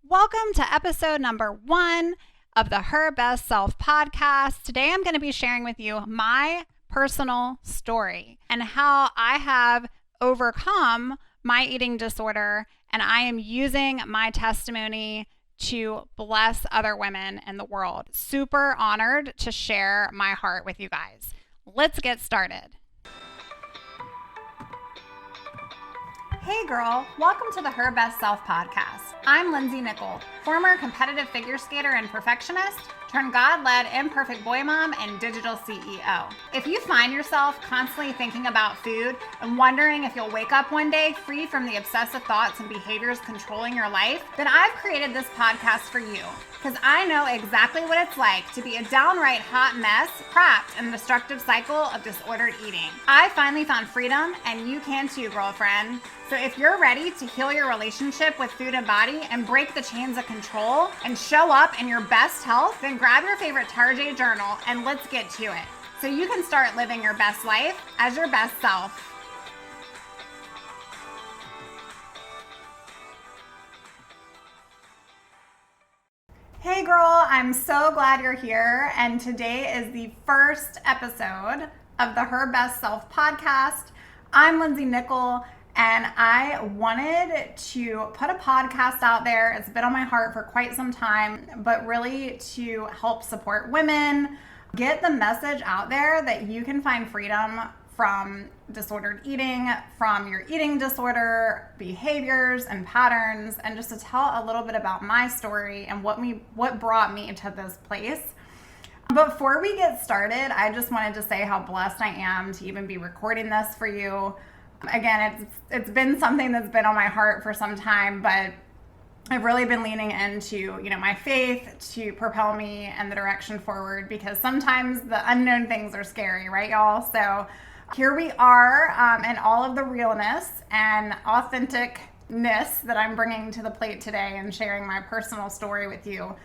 Welcome to episode number 1 of the Her Best Self podcast. Today I'm going to be sharing with you my personal story and how I have overcome my eating disorder, and I am using my testimony to bless other women in the world. Super honored to share my heart with you guys. Let's get started. Hey girl, welcome to the Her Best Self podcast. I'm Lindsey Nichol, former competitive figure skater and perfectionist, turned God-led imperfect boy mom and digital CEO. If you find yourself constantly thinking about food and wondering if you'll wake up one day free from the obsessive thoughts and behaviors controlling your life, then I've created this podcast for you because I know exactly what it's like to be a downright hot mess trapped in a destructive cycle of disordered eating. I finally found freedom, and you can too, girlfriend. So if you're ready to heal your relationship with food and body and break the chains of control and show up in your best health, then grab your favorite Tarjay journal and let's get to it so you can start living your best life as your best self. Hey girl, I'm so glad you're here, and today is the first episode of the Her Best Self podcast. I'm Lindsey Nichol, and I wanted to put a podcast out there. It's been on my heart for quite some time, but really to help support women, get the message out there that you can find freedom from disordered eating, from your eating disorder behaviors and patterns, and just to tell a little bit about my story and what brought me to this place. Before we get started, I just wanted to say how blessed I am to even be recording this for you. Again, it's been something that's been on my heart for some time, but I've really been leaning into, my faith to propel me in the direction forward, because sometimes the unknown things are scary, right, y'all? So here we are, in all of the realness and authenticness that I'm bringing to the plate today and sharing my personal story with you.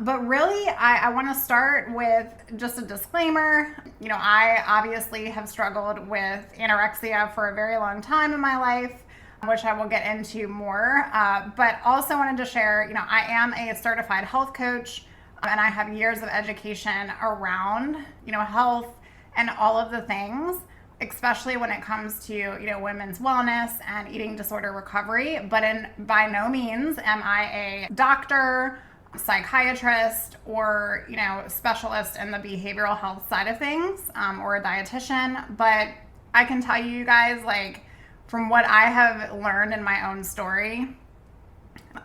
But really, I want to start with just a disclaimer. I obviously have struggled with anorexia for a very long time in my life, which I will get into more. But also wanted to share, I am a certified health coach, and I have years of education around, health and all of the things, especially when it comes to, women's wellness and eating disorder recovery. But by no means am I a doctor, psychiatrist, or specialist in the behavioral health side of things, or a dietitian. But I can tell you guys, from what I have learned in my own story,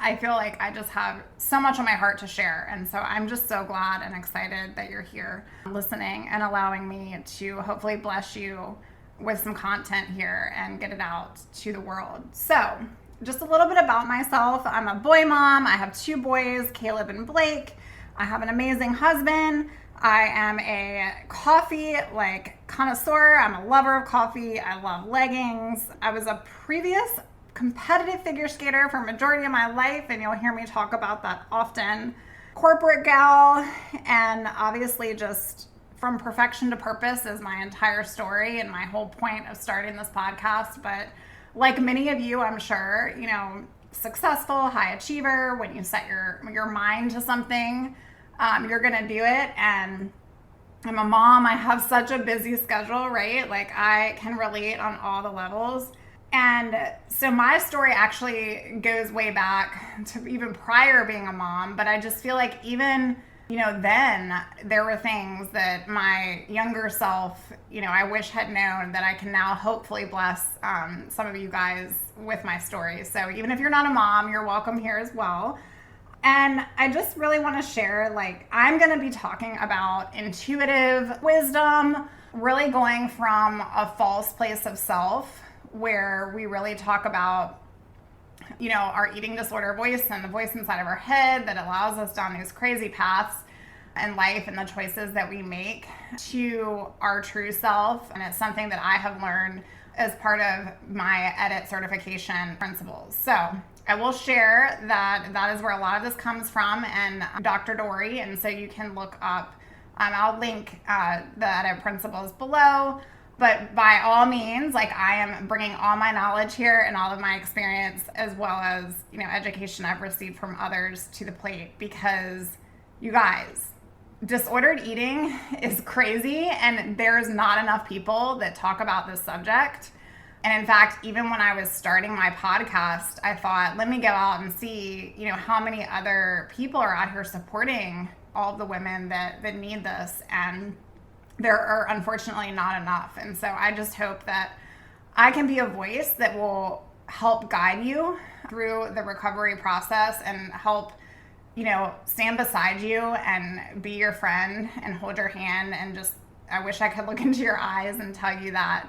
I feel like I just have so much on my heart to share. And so I'm just so glad and excited that you're here listening and allowing me to hopefully bless you with some content here and get it out to the world. So just a little bit about myself. I'm a boy mom. I have 2 boys, Caleb and Blake. I have an amazing husband. I am a coffee connoisseur. I'm a lover of coffee. I love leggings. I was a previous competitive figure skater for a majority of my life, and you'll hear me talk about that often. Corporate gal, and obviously just from perfection to purpose is my entire story and my whole point of starting this podcast. But like many of you, I'm sure, successful, high achiever, when you set your mind to something, you're going to do it. And I'm a mom. I have such a busy schedule, right? I can relate on all the levels. And so my story actually goes way back to even prior being a mom, but I just feel like even, then there were things that my younger self, I wish had known, that I can now hopefully bless some of you guys with my story. So even if you're not a mom, you're welcome here as well. And I just really want to share, I'm going to be talking about intuitive wisdom, really going from a false place of self, where we really talk about, our eating disorder voice and the voice inside of our head that allows us down these crazy paths in life and the choices that we make, to our true self. And it's something that I have learned as part of my EDIT certification principles. So I will share that is where a lot of this comes from, and Dr. Dory. And so you can look up, I'll link the EDIT principles below. But by all means, like, I am bringing all my knowledge here and all of my experience, as well as, education I've received from others, to the plate, because you guys, disordered eating is crazy, and there's not enough people that talk about this subject. And in fact, even when I was starting my podcast, I thought, let me go out and see, how many other people are out here supporting all of the women that need this. And there are unfortunately not enough. And so I just hope that I can be a voice that will help guide you through the recovery process and help, stand beside you and be your friend and hold your hand. And just, I wish I could look into your eyes and tell you that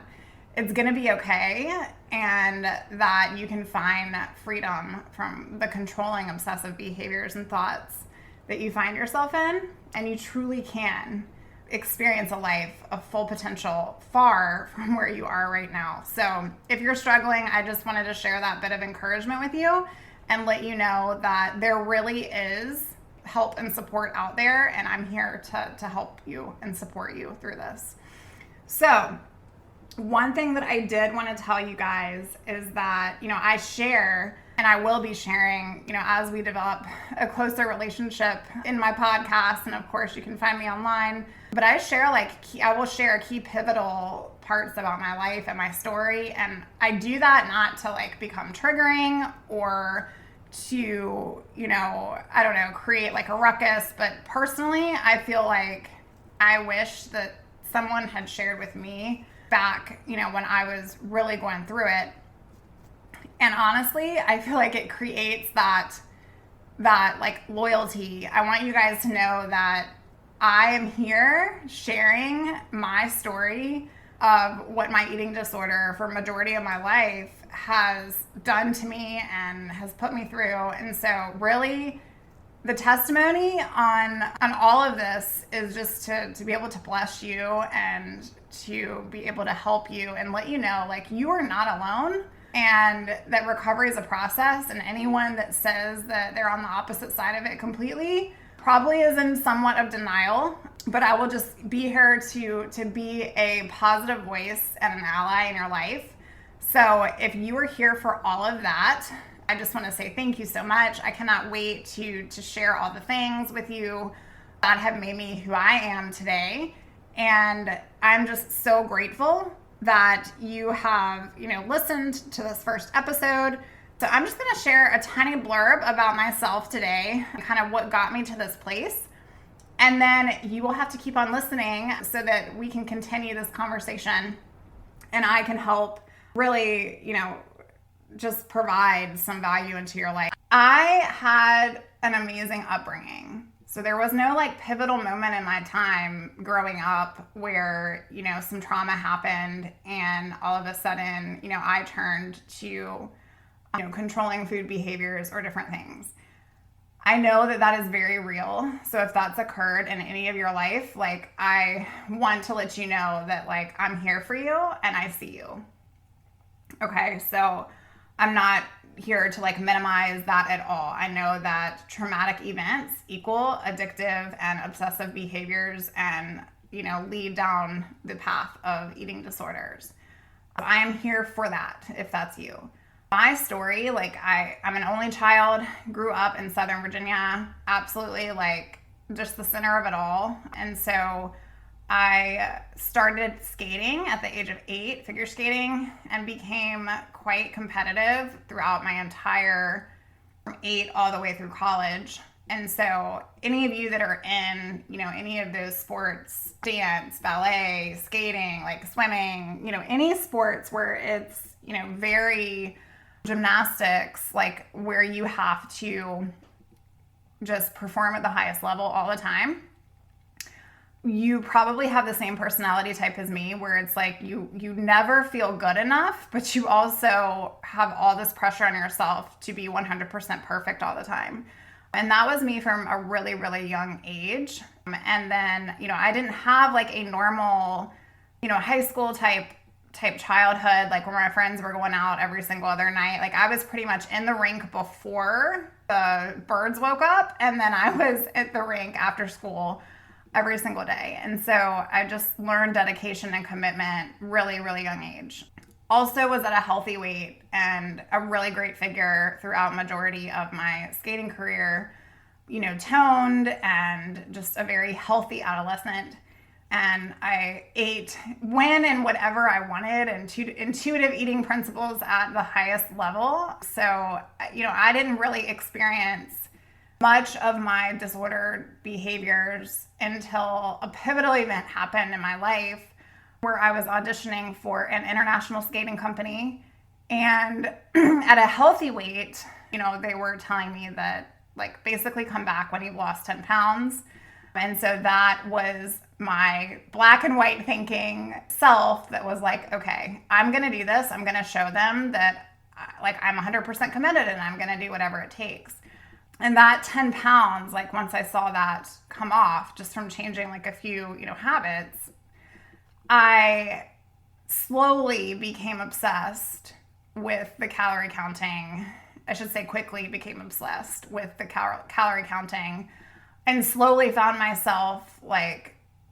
it's going to be okay, and that you can find freedom from the controlling obsessive behaviors and thoughts that you find yourself in, and you truly can experience a life of full potential far from where you are right now. So if you're struggling, I just wanted to share that bit of encouragement with you and let you know that there really is help and support out there, and I'm here to help you and support you through this. So one thing that I did want to tell you guys is that, I share, and I will be sharing, as we develop a closer relationship in my podcast. And of course, you can find me online. But I share, I will share key pivotal parts about my life and my story. And I do that not to become triggering or to, I don't know, create a ruckus. But personally, I feel like I wish that someone had shared with me back, when I was really going through it. And honestly, I feel like it creates that loyalty. I want you guys to know that I am here sharing my story of what my eating disorder for majority of my life has done to me and has put me through. And so really, the testimony on all of this is just to be able to bless you and to be able to help you and let you know, you are not alone, and that recovery is a process, and anyone that says that they're on the opposite side of it completely probably is in somewhat of denial. But I will just be here to be a positive voice and an ally in your life. So if you are here for all of that, I just want to say thank you so much. I cannot wait to share all the things with you that have made me who I am today. And I'm just so grateful that you have, listened to this first episode. So I'm just going to share a tiny blurb about myself today, kind of what got me to this place. And then you will have to keep on listening so that we can continue this conversation and I can help really, just provide some value into your life. I had an amazing upbringing. So there was no pivotal moment in my time growing up where, some trauma happened and all of a sudden, I turned to, controlling food behaviors or different things. I know that is very real. So if that's occurred in any of your life, I want to let you know that I'm here for you and I see you. Okay, so I'm not here to minimize that at all. I know that traumatic events equal addictive and obsessive behaviors and, lead down the path of eating disorders. I am here for that if that's you. My story, I'm an only child, grew up in Southern Virginia, absolutely just the center of it all. And so I started skating at the age of 8, figure skating, and became quite competitive throughout my entire from 8 all the way through college. And so any of you that are in, any of those sports, dance, ballet, skating, swimming, any sports where it's, very gymnastics, where you have to just perform at the highest level all the time, you probably have the same personality type as me, where it's you never feel good enough, but you also have all this pressure on yourself to be 100% perfect all the time. And that was me from a really, really young age. And then, I didn't have a normal, high school type childhood, where my friends were going out every single other night. I was pretty much in the rink before the birds woke up, and then I was at the rink after school. every single day. And so I just learned dedication and commitment really, really young age. Also was at a healthy weight and a really great figure throughout majority of my skating career, toned and just a very healthy adolescent. And I ate when and whatever I wanted, and intuitive eating principles at the highest level. So, I didn't really experience much of my disordered behaviors until a pivotal event happened in my life where I was auditioning for an international skating company. And at a healthy weight, they were telling me that, basically come back when you've lost 10 pounds. And so that was my black and white thinking self that was like, okay, I'm going to do this. I'm going to show them that I'm 100% committed and I'm going to do whatever it takes. And that 10 pounds, once I saw that come off just from changing a few, habits, I slowly became obsessed with the calorie counting. I should say quickly became obsessed with the calorie counting, and slowly found myself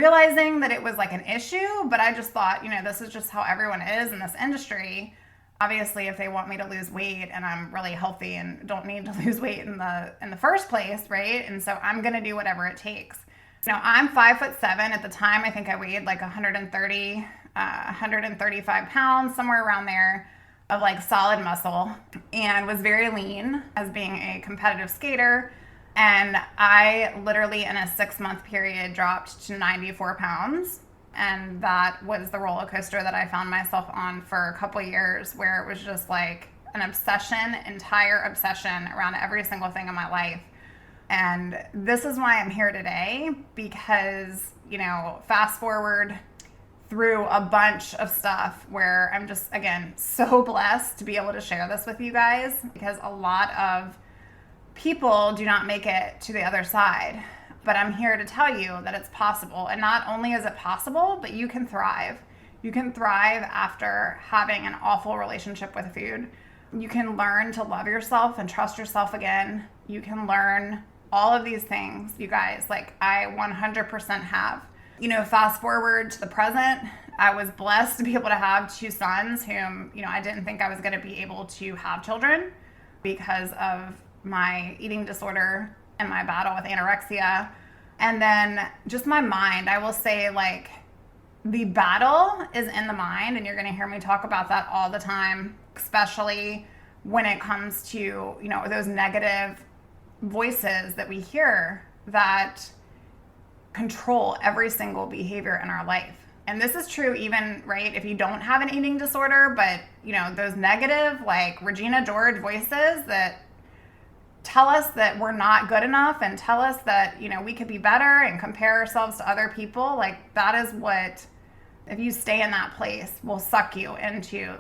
realizing that it was an issue, but I just thought, this is just how everyone is in this industry. Obviously, if they want me to lose weight and I'm really healthy and don't need to lose weight in the first place, right? And so I'm going to do whatever it takes. I'm 5'7". At the time, I think I weighed 135 pounds, somewhere around there, of solid muscle, and was very lean as being a competitive skater. And I literally in a 6-month period dropped to 94 pounds. And that was the roller coaster that I found myself on for a couple of years, where it was just an obsession, entire obsession around every single thing in my life. And this is why I'm here today, because, fast forward through a bunch of stuff where I'm just, again, so blessed to be able to share this with you guys, because a lot of people do not make it to the other side. But I'm here to tell you that it's possible. And not only is it possible, but you can thrive. You can thrive after having an awful relationship with food. You can learn to love yourself and trust yourself again. You can learn all of these things, you guys, I 100% have. Fast forward to the present, I was blessed to be able to have 2 sons whom, I didn't think I was going to be able to have children because of my eating disorder and my battle with anorexia. And then just my mind, I will say the battle is in the mind, and you're going to hear me talk about that all the time, especially when it comes to, those negative voices that we hear that control every single behavior in our life. And this is true even, right, if you don't have an eating disorder, but, those negative, Regina George voices that tell us that we're not good enough and tell us that, we could be better and compare ourselves to other people, that is what, if you stay in that place, will suck you into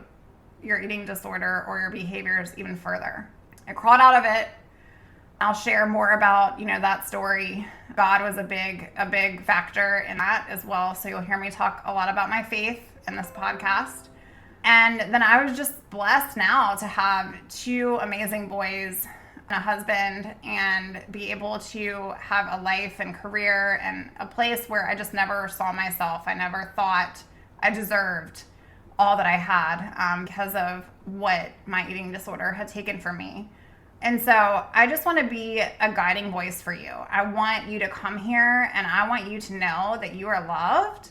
your eating disorder or your behaviors even further. I crawled out of it. I'll share more about, that story. God was a big factor in that as well. So you'll hear me talk a lot about my faith in this podcast. And then I was just blessed now to have 2 amazing boys and a husband, and be able to have a life and career and a place where I just never saw myself. I never thought I deserved all that I had because of what my eating disorder had taken from me. And so I just want to be a guiding voice for you. I want you to come here, and I want you to know that you are loved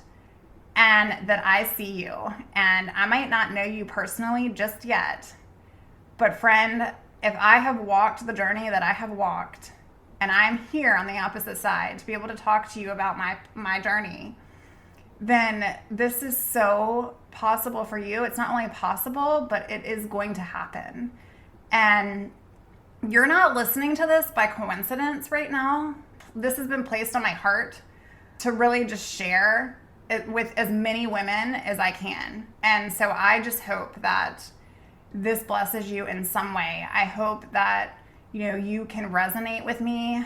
and that I see you. And I might not know you personally just yet, but friend, if I have walked the journey that I have walked, and I'm here on the opposite side to be able to talk to you about my journey, then this is so possible for you. It's not only possible, but it is going to happen. And you're not listening to this by coincidence right now. This has been placed on my heart to really just share it with as many women as I can. And so I just hope that this blesses you in some way. I hope that, you can resonate with me.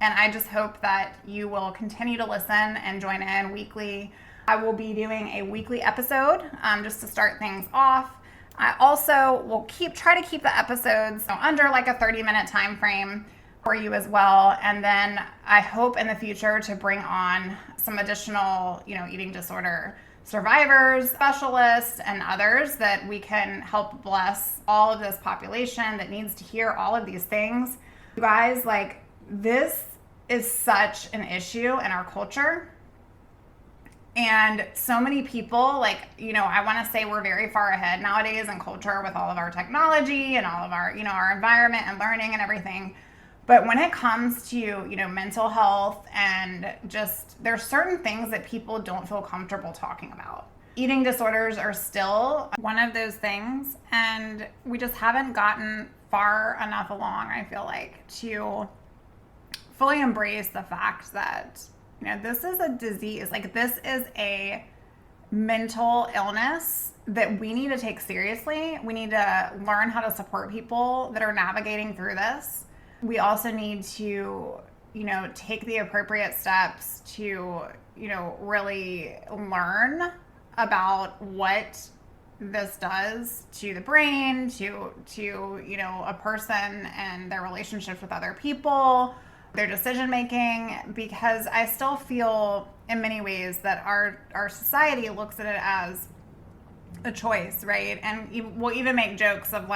And I just hope that you will continue to listen and join in weekly. I will be doing a weekly episode just to start things off. I also will try to keep the episodes under a 30-minute time frame. for you as well. And then I hope in the future to bring on some additional, eating disorder survivors, specialists, and others that we can help bless all of this population that needs to hear all of these things. You guys, this is such an issue in our culture. And so many people, I want to say we're very far ahead nowadays in culture with all of our technology and all of our, our environment and learning and everything. But when it comes to, mental health and just, there's certain things that people don't feel comfortable talking about. Eating disorders are still one of those things, and we just haven't gotten far enough along, I feel like, to fully embrace the fact that, this is a disease. This is a mental illness that we need to take seriously. We need to learn how to support people that are navigating through this. We also need to, take the appropriate steps to, really learn about what this does to the brain, to a person and their relationships with other people, their decision making, because I still feel in many ways that our society looks at it as a choice, right? And we'll even make jokes of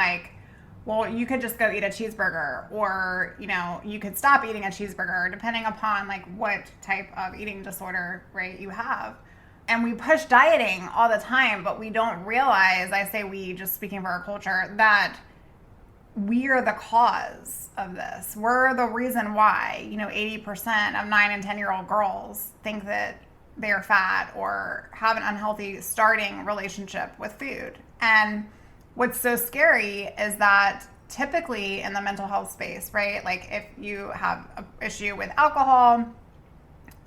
well, you could just go eat a cheeseburger, or, you could stop eating a cheeseburger, depending upon what type of eating disorder, right, you have. And we push dieting all the time, but we don't realize, I say we, just speaking for our culture, that we are the cause of this. We're the reason why, 80% of 9 and 10-year-old girls think that they're fat or have an unhealthy starting relationship with food. And what's so scary is that typically in the mental health space, right? If you have an issue with alcohol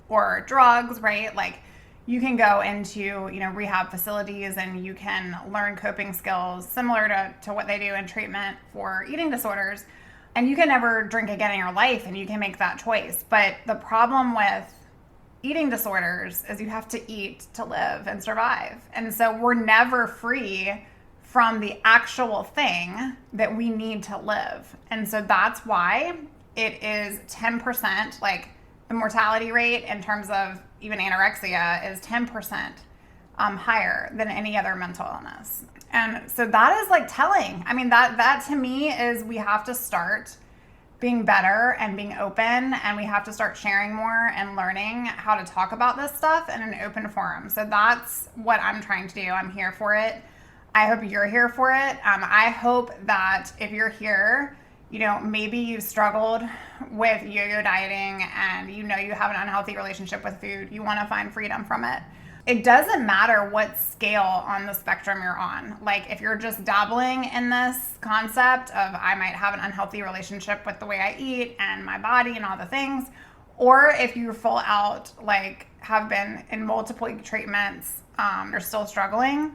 or drugs, right? You can go into, rehab facilities and you can learn coping skills similar to what they do in treatment for eating disorders. And you can never drink again in your life, and you can make that choice. But the problem with eating disorders is you have to eat to live and survive. And so we're never free from the actual thing that we need to live. And so that's why it is 10%, the mortality rate in terms of even anorexia is 10% higher than any other mental illness. And so that is telling. I mean, that to me is, we have to start being better and being open, and we have to start sharing more and learning how to talk about this stuff in an open forum. So that's what I'm trying to do. I'm here for it. I hope you're here for it. I hope that if you're here, maybe you've struggled with yo-yo dieting and you have an unhealthy relationship with food. You want to find freedom from it. It doesn't matter what scale on the spectrum you're on. If you're just dabbling in this concept of, I might have an unhealthy relationship with the way I eat and my body and all the things, or if you're full out, have been in multiple treatments, you're still struggling.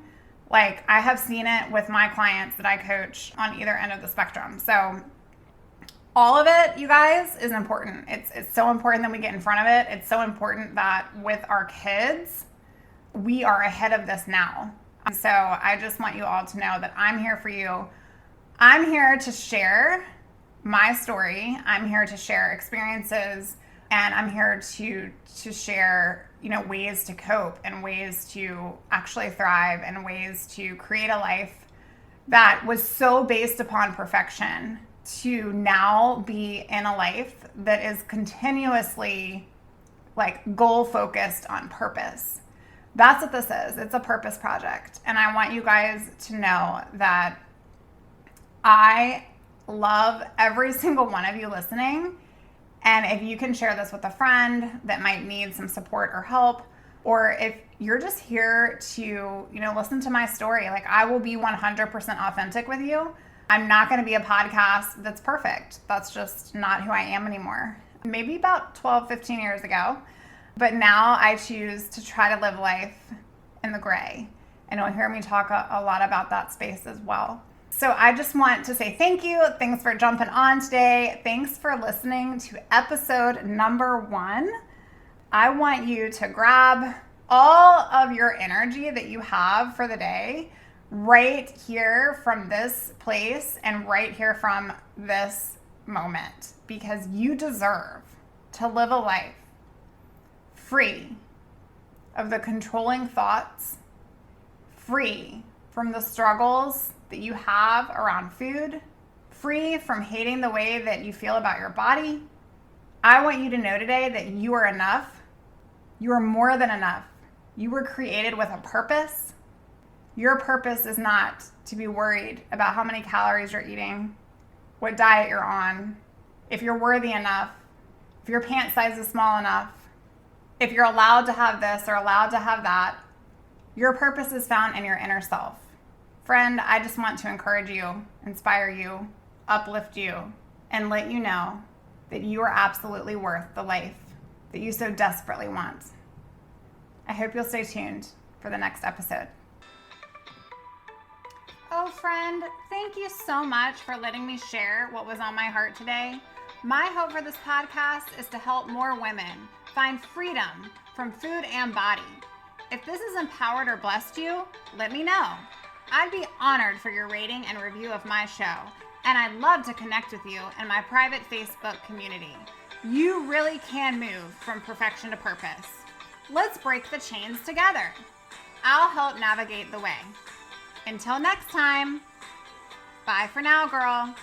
I have seen it with my clients that I coach on either end of the spectrum. So all of it, you guys, is important. It's so important that we get in front of it. It's so important that with our kids, we are ahead of this now. So I just want you all to know that I'm here for you. I'm here to share my story. I'm here to share experiences, and I'm here to share, ways to cope and ways to actually thrive and ways to create a life that was so based upon perfection to now be in a life that is continuously goal focused on purpose. That's what this is. It's a purpose project. And I want you guys to know that I love every single one of you listening. And if you can share this with a friend that might need some support or help, or if you're just here to, listen to my story, I will be 100% authentic with you. I'm not going to be a podcast that's perfect. That's just not who I am anymore. Maybe about 12, 15 years ago. But now I choose to try to live life in the gray. And you'll hear me talk a lot about that space as well. So I just want to say thank you. Thanks for jumping on today. Thanks for listening to episode number 1. I want you to grab all of your energy that you have for the day right here from this place and right here from this moment because you deserve to live a life free of the controlling thoughts, free from the struggles that you have around food, free from hating the way that you feel about your body. I want you to know today that you are enough. You are more than enough. You were created with a purpose. Your purpose is not to be worried about how many calories you're eating, what diet you're on, if you're worthy enough, if your pant size is small enough, if you're allowed to have this or allowed to have that. Your purpose is found in your inner self. Friend, I just want to encourage you, inspire you, uplift you, and let you know that you are absolutely worth the life that you so desperately want. I hope you'll stay tuned for the next episode. Oh, friend, thank you so much for letting me share what was on my heart today. My hope for this podcast is to help more women find freedom from food and body. If this has empowered or blessed you, let me know. I'd be honored for your rating and review of my show, and I'd love to connect with you in my private Facebook community. You really can move from perfection to purpose. Let's break the chains together. I'll help navigate the way. Until next time, bye for now, girl.